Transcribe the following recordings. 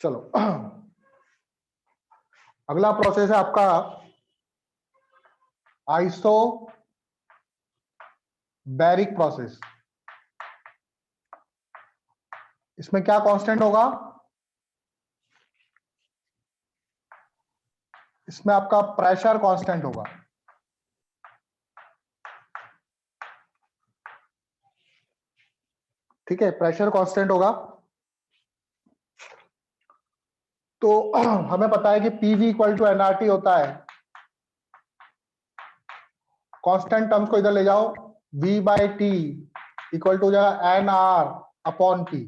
चलो अगला प्रोसेस है आपका आइसोबैरिक प्रोसेस। इसमें क्या कांस्टेंट होगा? इसमें आपका प्रेशर कांस्टेंट होगा। ठीक है, प्रेशर कांस्टेंट होगा। तो हमें पता है कि पीवी इक्वल टू एनआरटी होता है। कांस्टेंट टर्म्स को इधर ले जाओ, v by T equal to हो जाएगा एन आर अपॉन टी,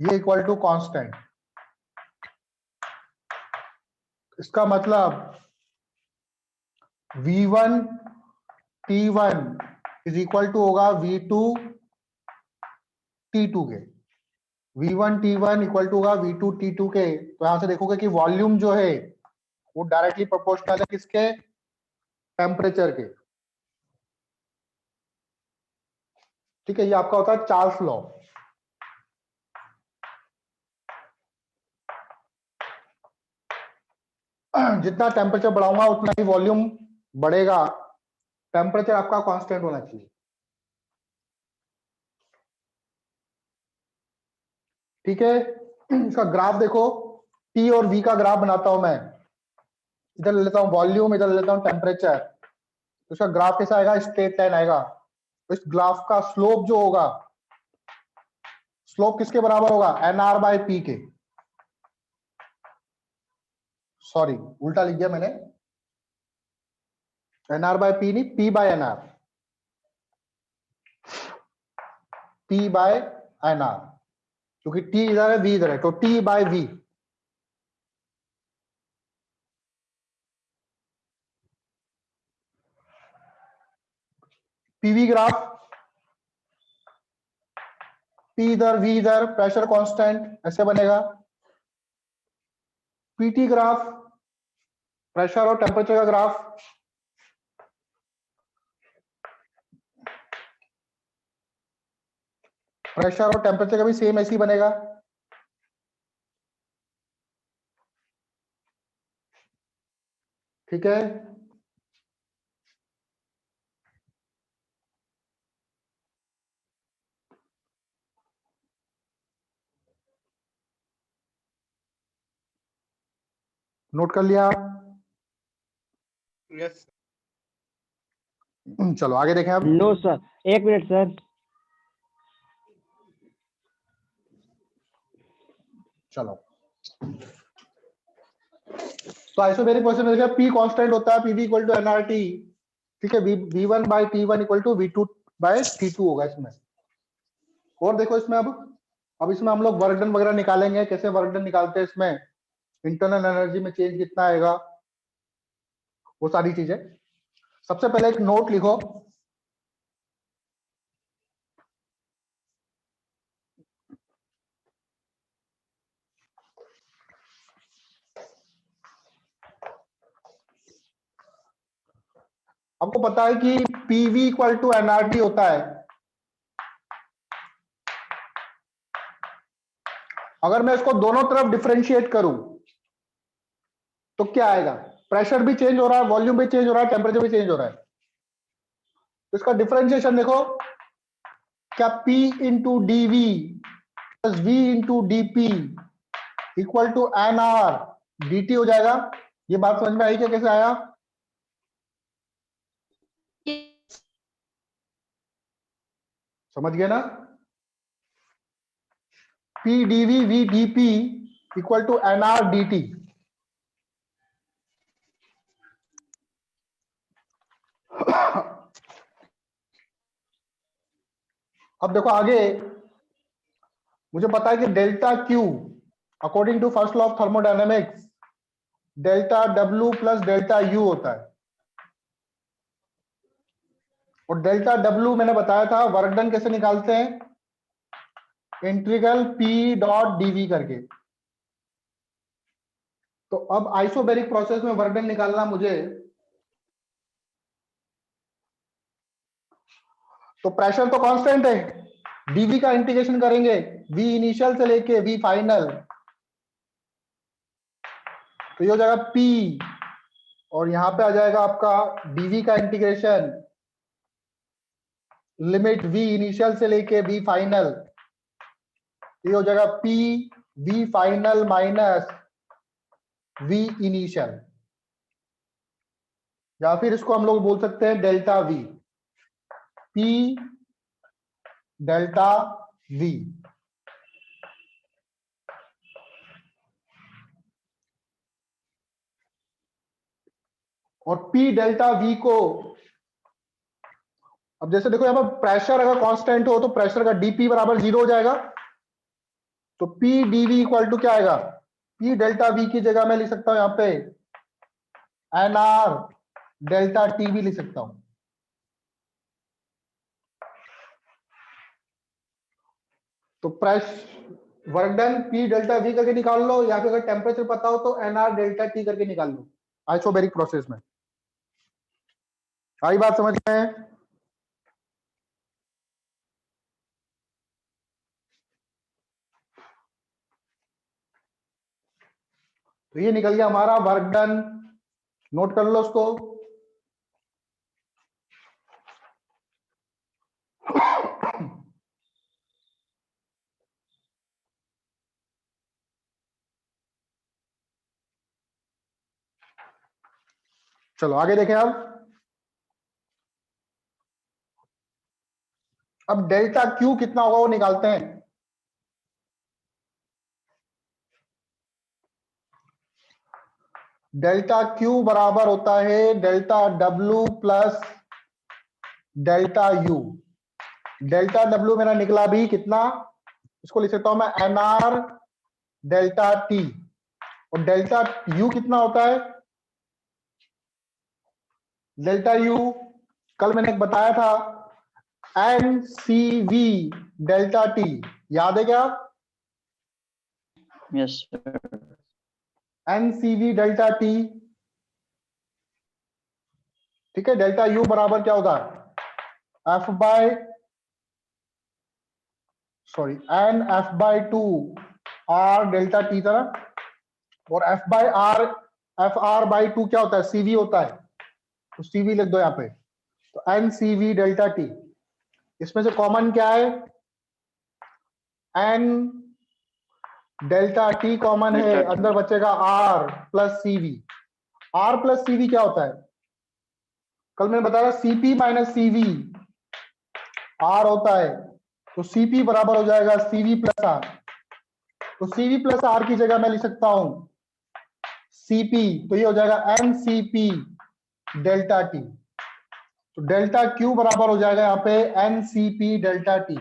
ये इक्वल टू कांस्टेंट। इसका मतलब v1 t1 is equal to होगा v2 t2 के। v1 t1 इक्वल टू होगा v2 t2 के। तो यहां से देखोगे कि वॉल्यूम जो है वो डायरेक्टली प्रोपोर्शनल है किसके? टेम्परेचर के। ठीक है, ये आपका होता है चार्ल्स लॉ। जितना टेम्परेचर बढ़ाऊंगा उतना ही वॉल्यूम बढ़ेगा। टेम्परेचर आपका कांस्टेंट होना चाहिए। ठीक है, इसका ग्राफ देखो, टी और वी का ग्राफ बनाता हूं मैं। इधर ले लेता हूं वॉल्यूम, इधर ले लेता हूं टेम्परेचर। तो इसका ग्राफ कैसा आएगा? स्ट्रेट लाइन आएगा। तो इस ग्राफ का स्लोप जो होगा, स्लोप किसके बराबर होगा? एन आर बाई पी के। सॉरी, उल्टा लिख दिया मैंने, एन आर बाय पी नहीं, P by N R. P by N R, क्योंकि टी इधर है, वी इधर है, तो T by V. PV graph, P इधर वी इधर, प्रेशर कांस्टेंट ऐसे बनेगा। पीटी ग्राफ, प्रेशर और टेम्परेचर का ग्राफ। प्रेशर और टेम्परेचर का भी सेम ऐसे ही बनेगा। ठीक है, नोट कर लिया? यस। चलो आगे देखें अब। नो सर, एक मिनट सर। चलो, तो आइसोबैरिक प्रोसेस में देखिए पी कांस्टेंट होता है, पीवी इक्वल टू एनआरटी। ठीक है, V one by T one equal to V two by T two होगा इसमें। और देखो इसमें अब इसमें हम लोग वर्क डन वगैरह निकालेंगे। कैसे वर्क डन निकालते हैं इसमें, इंटरनल एनर्जी में चेंज कितना आएगा, वो सारी चीजें। सबसे पहले एक नोट लिखो, आपको पता है कि पीवी इक्वल टू एनआरटी होता है। अगर मैं इसको दोनों तरफ डिफरेंशिएट करूं तो क्या आएगा? प्रेशर भी चेंज हो रहा है, वॉल्यूम भी चेंज हो रहा है, टेम्परेचर भी चेंज हो रहा है। तो इसका डिफरेंशिएशन देखो, क्या P into D V plus V into D P equal to N R D T हो जाएगा। ये बात समझ में आई क्या? कैसे आया? समझ गए ना? P D V V D P equal to N R D T. अब देखो आगे, मुझे पता है कि delta Q according to first law of thermodynamics delta W plus delta U होता है। और डेल्टा डब्ल्यू मैंने बताया था वर्क डन कैसे निकालते हैं, इंटीग्रल पी डॉट डीवी करके। तो अब आइसोबैरिक प्रोसेस में वर्क डन निकालना मुझे, तो प्रेशर तो कांस्टेंट है, डीवी का इंटीग्रेशन करेंगे वी इनिशियल से लेके वी फाइनल, तो ये हो जाएगा P, और यहां पे आ जाएगा आपका dV का इंटीग्रेशन लिमिट V इनिशियल से लेके V फाइनल, ये हो जाएगा P V final minus V initial, या फिर इसको हम लोग बोल सकते हैं delta V, P delta V। और P डेल्टा V को, अब जैसे देखो यहाँ पर प्रेशर अगर कांस्टेंट हो तो प्रेशर का dP बराबर 0 हो जाएगा, तो P dV इक्वल टू क्या आएगा, P डेल्टा V की जगह मैं लिख सकता हूं यहाँ पे NR डेल्टा T भी लिख सकता हूं। तो work done P delta V करके निकाल लो, या फिर अगर टेम्परेचर पता हो तो NR डेल्टा T करके निकाल लो आइसोबैरिक प्रोसेस में। आई बात समझ में? तो ये निकल गया हमारा वर्क डन, नोट कर लो उसको। चलो आगे देखें। अब डेल्टा क्यू कितना होगा वो निकालते हैं। डेल्टा क्यू बराबर होता है delta W plus delta you. Delta W मेरा निकला भी कितना, इसको लिख सकता हूं मैं NR डेल्टा टी, और डेल्टा यू कितना होता है, डेल्टा यू कल मैंने एक बताया था NCV डेल्टा टी, याद है क्या? Yes sir. NCV delta T, ठीक है। डेल्टा यू बराबर क्या होगा, F by N F by 2 R delta T तरह, और F by R, F R by 2 क्या होता है, CV होता है, तो CV लिख दो यहाँ पे। तो NCV डेल्टा टी, इसमें से कॉमन क्या है, N डेल्टा टी कॉमन है, डेल्टा अंदर बचेगा R plus CV। R plus CV क्या होता है, कल मैंने बताया CP माइनस CV R होता है, तो CP बराबर हो जाएगा CV प्लस R। तो CV प्लस R की जगह मैं लिख सकता हूं CP, तो ये हो जाएगा NCP डेल्टा टी। तो डेल्टा क्यू बराबर हो जाएगा यहाँ पे NCP डेल्टा टी,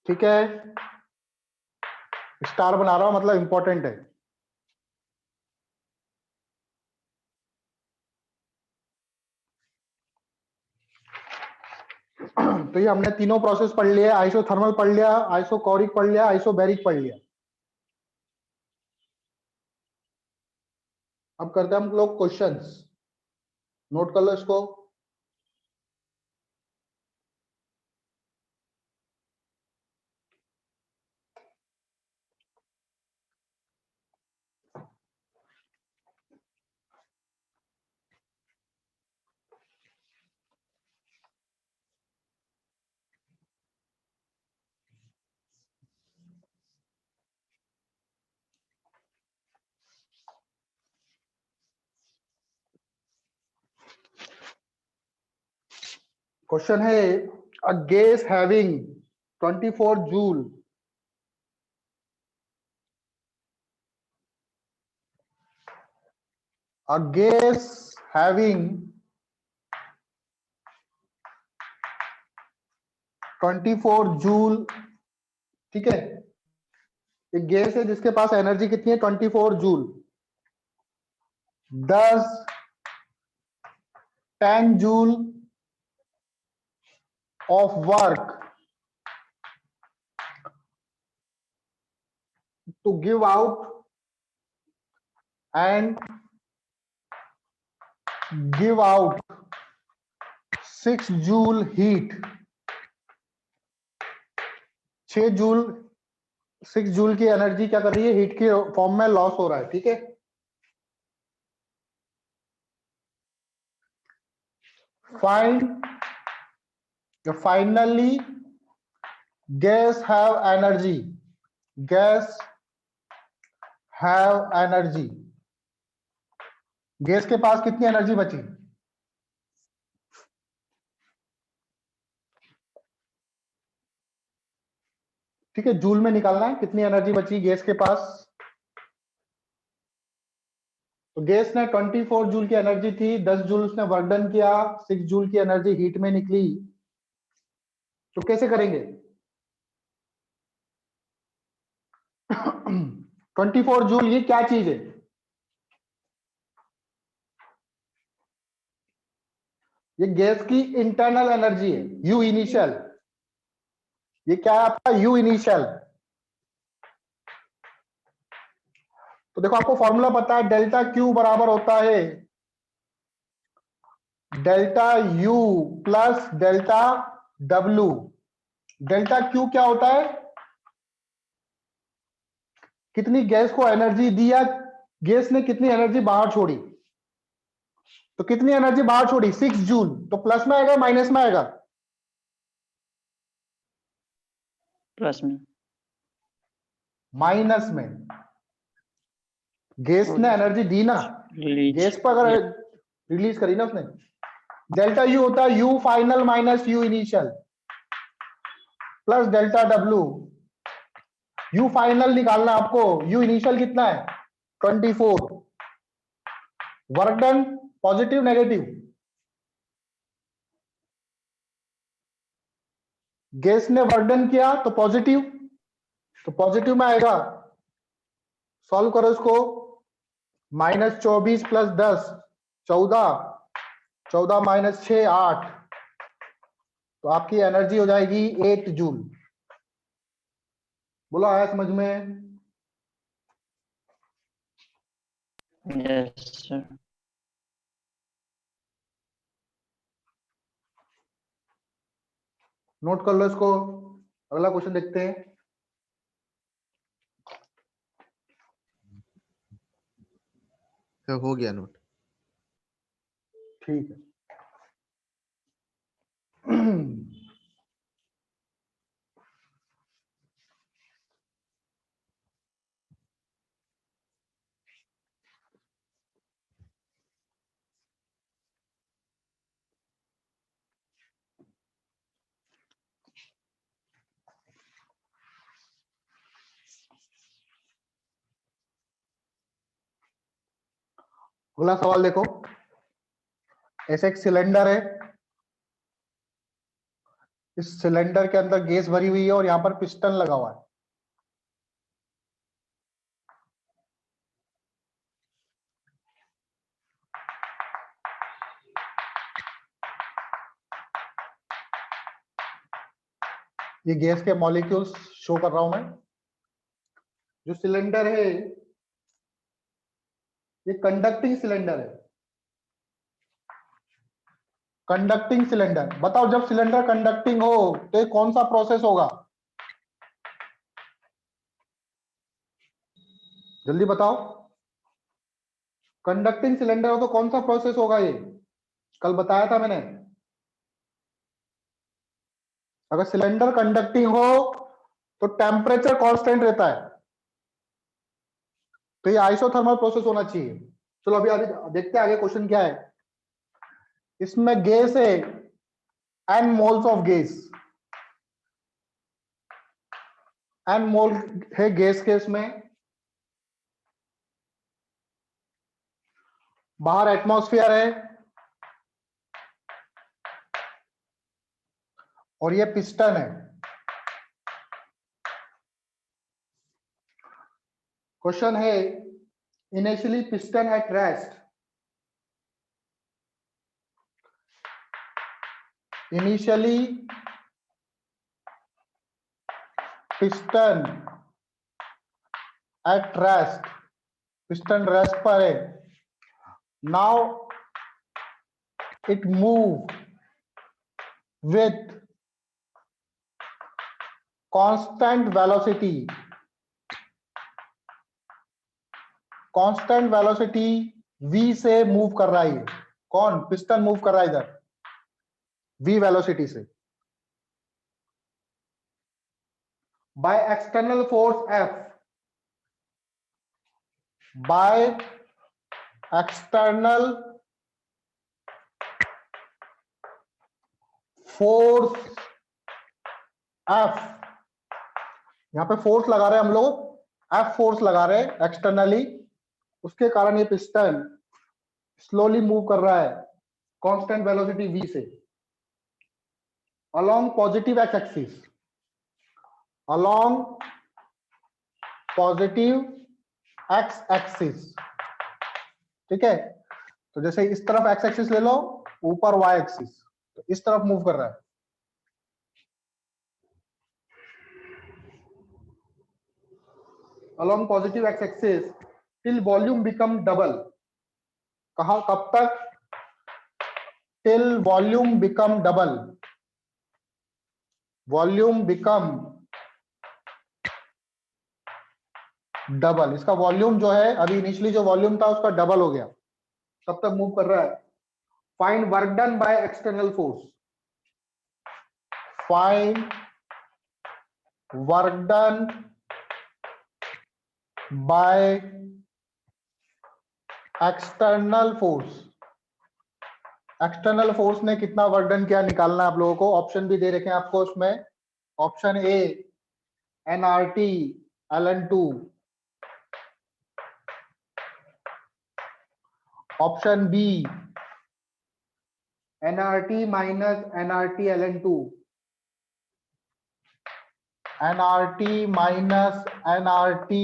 ठीक है। स्टार बना रहा हूं मतलब इंपॉर्टेंट है। तो ये हमने तीनों प्रोसेस पढ़ लिया, आइसोथर्मल पढ़ लिया, आइसोकोरिक पढ़ लिया, आइसोबैरिक पढ़ लिया। अब करते हैं हम लोग क्वेश्चंस, नोट कर लो इसको। क्वेश्चन है a gas having 24 joule a gas having 24 joule, ठीक है। एक गैस है जिसके पास एनर्जी कितनी है 24 joule, 10 joule of work to give out and give out 6 joule heat, 6 joule 6 joule की एनर्जी क्या कर रही है, हीट के फॉर्म में लॉस हो रहा है, ठीक है। Find finally guys have energy, guys have energy, gas के पास कितनी एनर्जी बची? ठीक है, जूल में निकालना है कितनी एनर्जी बची गैस के पास। तो गैस ने 24 जूल की एनर्जी थी, 10 जूल उसने वर्क डन किया, 6 जूल की एनर्जी हीट में निकली। तो कैसे करेंगे? 24 जूल ये क्या चीज है? ये गैस की इंटरनल एनर्जी है, यू इनिशियल। ये क्या है आपका? You initial. तो देखो आपको फॉर्मूला पता है, डेल्टा क्यू बराबर होता है delta you plus delta W. Delta Q क्या होता है? कितनी गैस को एनर्जी दी या गैस ने कितनी एनर्जी बाहर छोड़ी। तो कितनी एनर्जी बाहर छोड़ी? 6 जूल। तो प्लस में आएगा माइनस में आएगा? प्लस में। माइनस में। गैस ने एनर्जी दी ना, गैस पर अगर रिलीज करी ना उसने। डेल्टा यू होता है you final minus you initial plus delta W. You final निकालना आपको, यू इनिशियल कितना है? 24। Work done positive negative? Gas ने वर्क डन किया तो पॉजिटिव, तो पॉजिटिव में आएगा। सॉल्व करो इसको, -24 + 10 14, 14 - 6 8, तो आपकी एनर्जी हो जाएगी 8 जूल। बोलो आया समझ में? Yes sir. नोट कर लो इसको, अगला क्वेश्चन देखते हैं। हो गया नोट। ठीक है। अगला सवाल देखो, ऐसे एक सिलेंडर है, इस सिलेंडर के अंदर गैस भरी हुई है और यहां पर पिस्टन लगा हुआ है। ये गैस के मॉलिक्यूल्स शो कर रहा हूं मैं। जो सिलेंडर है ये कंडक्टिंग सिलेंडर है, कंडक्टिंग सिलेंडर। बताओ जब सिलेंडर कंडक्टिंग हो तो ये कौन सा प्रोसेस होगा? जल्दी बताओ। कंडक्टिंग सिलेंडर हो तो कौन सा प्रोसेस होगा? ये कल बताया था मैंने। अगर सिलेंडर कंडक्टिंग हो तो टेम्परेचर कांस्टेंट रहता है, तो ये आइसोथर्मल प्रोसेस होना चाहिए। चलो अभी आगे देखते हैं, आगे क्वेश्चन क्या है। इसमें गैस है, n moles of gas, n मोल है गैस के, इसमें बाहर एटमॉस्फेयर है और ये पिस्टन है। क्वेश्चन है, initially piston at rest, initially piston at rest, piston rest पर है। Now it move with constant velocity, constant velocity v से मूव कर रहा है, कौन? पिस्टन मूव कर रहा है इधर v वेलोसिटी से, by external force f, by external force f, यहां पे फोर्स लगा रहे हैं हम लोग, f फोर्स लगा रहे हैं एक्सटर्नली, उसके कारण ये पिस्टन स्लोली मूव कर रहा है कांस्टेंट वेलोसिटी v से along positive x axis, along positive x axis, ठीक है। तो जैसे इस तरफ x एक्सिस ले लो, ऊपर y एक्सिस, तो इस तरफ मूव कर रहा है। along positive x axis till volume become double, कहा कब तक? till volume become double, volume become double, इसका वॉल्यूम जो है अभी इनिशियली जो वॉल्यूम था उसका डबल हो गया, तब तक मूव कर रहा है। Find work done by external force, find work done by external force, external force ने कितना वर्क डन किया निकालना है आप लोगों को। ऑप्शन भी दे रखे हैं आपको उसमें, option A nRT ln2, option B nRT minus nRT ln2, nRT minus nRT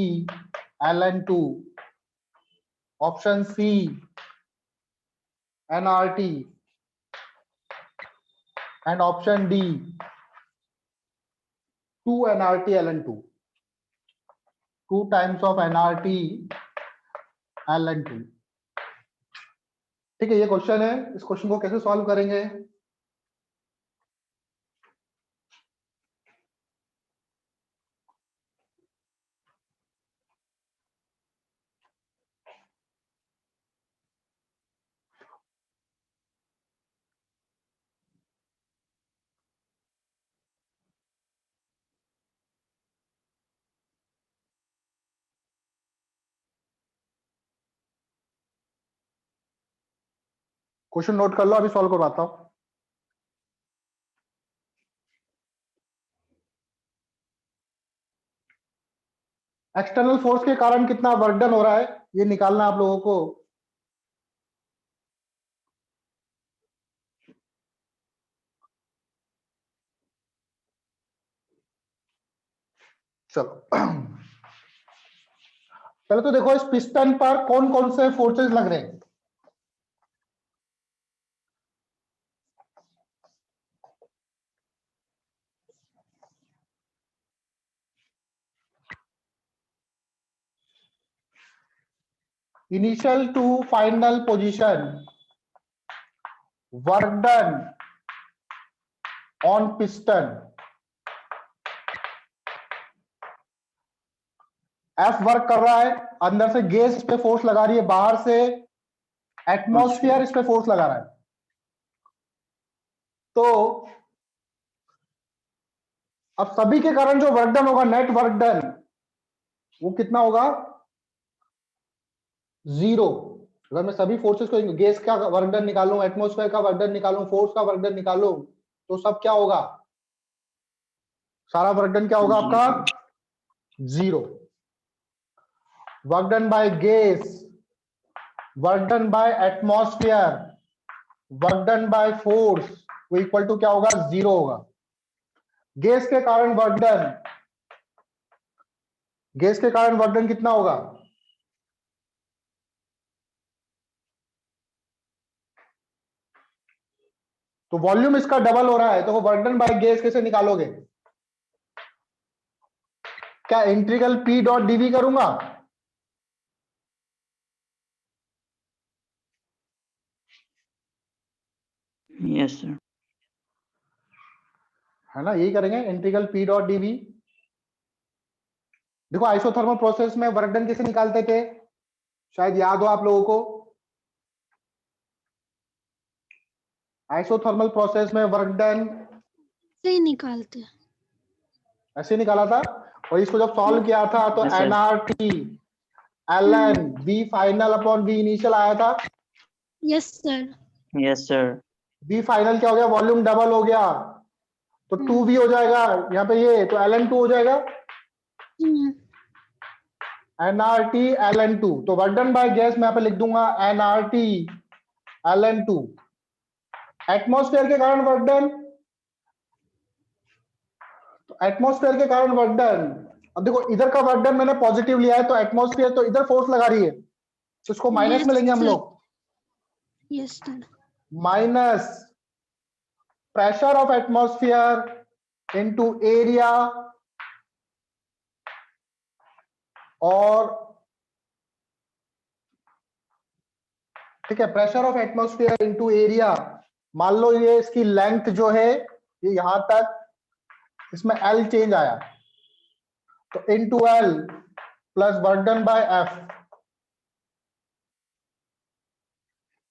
ln2, option C nRT, and option D 2 nRT ln2, 2 times of nRT ln2। ठीक है, ये क्वेश्चन है, इस क्वेश्चन को कैसे सॉल्व करेंगे? क्वेश्चन नोट कर लो, अभी सॉल्व करवाता हूं। एक्सटर्नल फोर्स के कारण कितना वर्क डन हो रहा है ये निकालना आप लोगों को। चलो पहले तो देखो इस पिस्टन पर कौन कौन से फोर्सेस लग रहे हैं। Initial to final position, work done on piston, F work कर रहा है, अंदर से गैस इस पे फोर्स लगा रही है, बाहर से एटमॉस्फेयर इस पे फोर्स लगा रहा है। तो अब सभी के कारण जो वर्क डन होगा, नेट वर्क डन, वो कितना होगा? 0। अगर मैं सभी फोर्सेस को, गैस का वर्क डन निकालूं, एटमॉस्फेयर का वर्क डन निकालूं, फोर्स का वर्क डन निकालूं, तो सब क्या होगा? सारा वर्क डन क्या होगा आपका? 0। Work done by gas, work done bye atmosphere, work done by force, वो इक्वल टू क्या होगा? 0 होगा। गैस के कारण वर्क डन, गैस के कारण वर्क डन कितना होगा? तो वॉल्यूम इसका डबल हो रहा है, तो वो वर्क डन बाय गैस कैसे निकालोगे? क्या इंटीग्रल P डॉट dV करूंगा? Yes, sir. है ना, यही करेंगे, इंटीग्रल P डॉट dV। देखो आइसोथर्मल प्रोसेस में वर्क डन कैसे निकालते थे? शायद याद हो आप लोगों को, आइसोथर्मल प्रोसेस में वर्क डन से ही निकालते हैं। ऐसे निकाला था, और इसको जब सॉल्व किया था तो Yes, sir. NRT ln v final upon v initial आया था। Yes sir. Yes, sir. v final क्या हो गया, वॉल्यूम डबल हो गया, तो 2v हो जाएगा यहाँ पे, ये तो ln 2 हो जाएगा, nRT ln 2। तो वर्क डन बाय गैस मैं यहाँ पे लिख दूंगा nRT ln 2। एटमॉस्फेयर के कारण वर्क डन, तो एटमॉस्फेयर के कारण वर्क डन, अब देखो इधर का वर्क डन मैंने पॉजिटिव लिया है, तो एटमॉस्फेयर तो इधर फोर्स लगा रही है, तो इसको माइनस में लेंगे हम लोग, yes sir. Minus pressure of atmosphere into area, और ठीक है, pressure of atmosphere into area, मान लो ये इसकी लेंथ जो है ये यहां तक, इसमें L चेंज आया, तो into L plus work done bye F,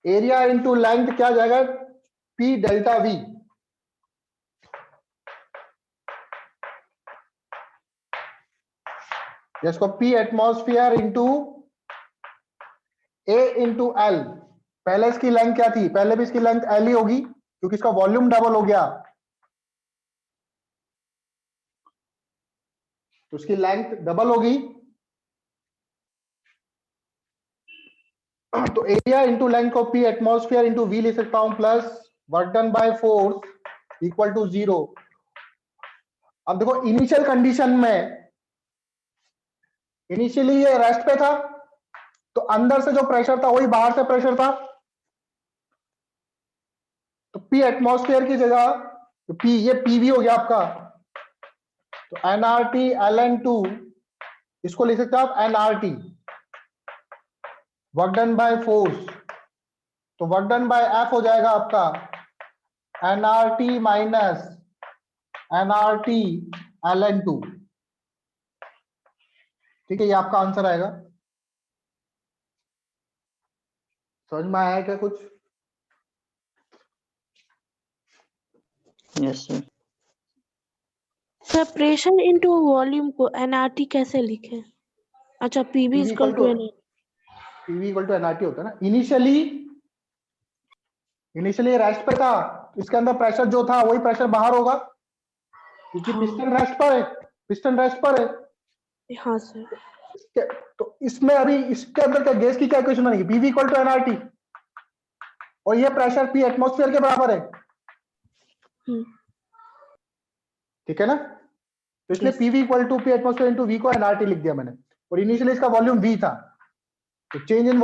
area into length क्या जाएगा, P डेल्टा V, जिसको P atmosphere into A into L, पहले इसकी लेंथ क्या थी, पहले भी इसकी लेंथ L ही होगी क्योंकि इसका वॉल्यूम डबल हो गया, तो उसकी लेंथ डबल होगी, तो एरिया इंटू लेंथ को P एटमॉस्फेयर इंटू V लिख सकता हूं, plus work done by force equal to 0। अब देखो इनिशियल कंडीशन में, इनिशियली ये रेस्ट पे था, तो अंदर से जो प्रेशर था वही बाहर से प्रेशर था, तो P एटमॉस्फेयर की जगह तो P, ये PV हो गया आपका, तो nRT ln 2, इसको लिख सकते हो आप nRT work done by force, तो वर्क डन बाय F हो जाएगा आपका nRT माइनस nRT ln 2। ठीक है, ये आपका आंसर आएगा। समझ में आया क्या कुछ? Yes, sir. Sir pressure into volume को एनआरटी कैसे लिखें? अच्छा PV PV equal to PV equal to nRT होता है ना। इनिशियली रेस्ट पे था, इसके अंदर प्रेशर जो था वही प्रेशर बाहर होगा क्योंकि हाँ। पिस्टन रेस्ट पर है, पिस्टन रेस्ट पर है। हाँ सर। तो इसमें अभी इसके अंदर क्या गैस की क्या इक्वेशन बनेगी, PV इक्वल टू nRT, और ये प्रेशर P एटमॉस्फेयर के बराबर है, ठीक है ना। तो इसलिए Yes. PV equal to P atmosphere into V को nRT लिख दिया मैंने, और इनिशियली इसका वॉल्यूम V था, तो चेंज इन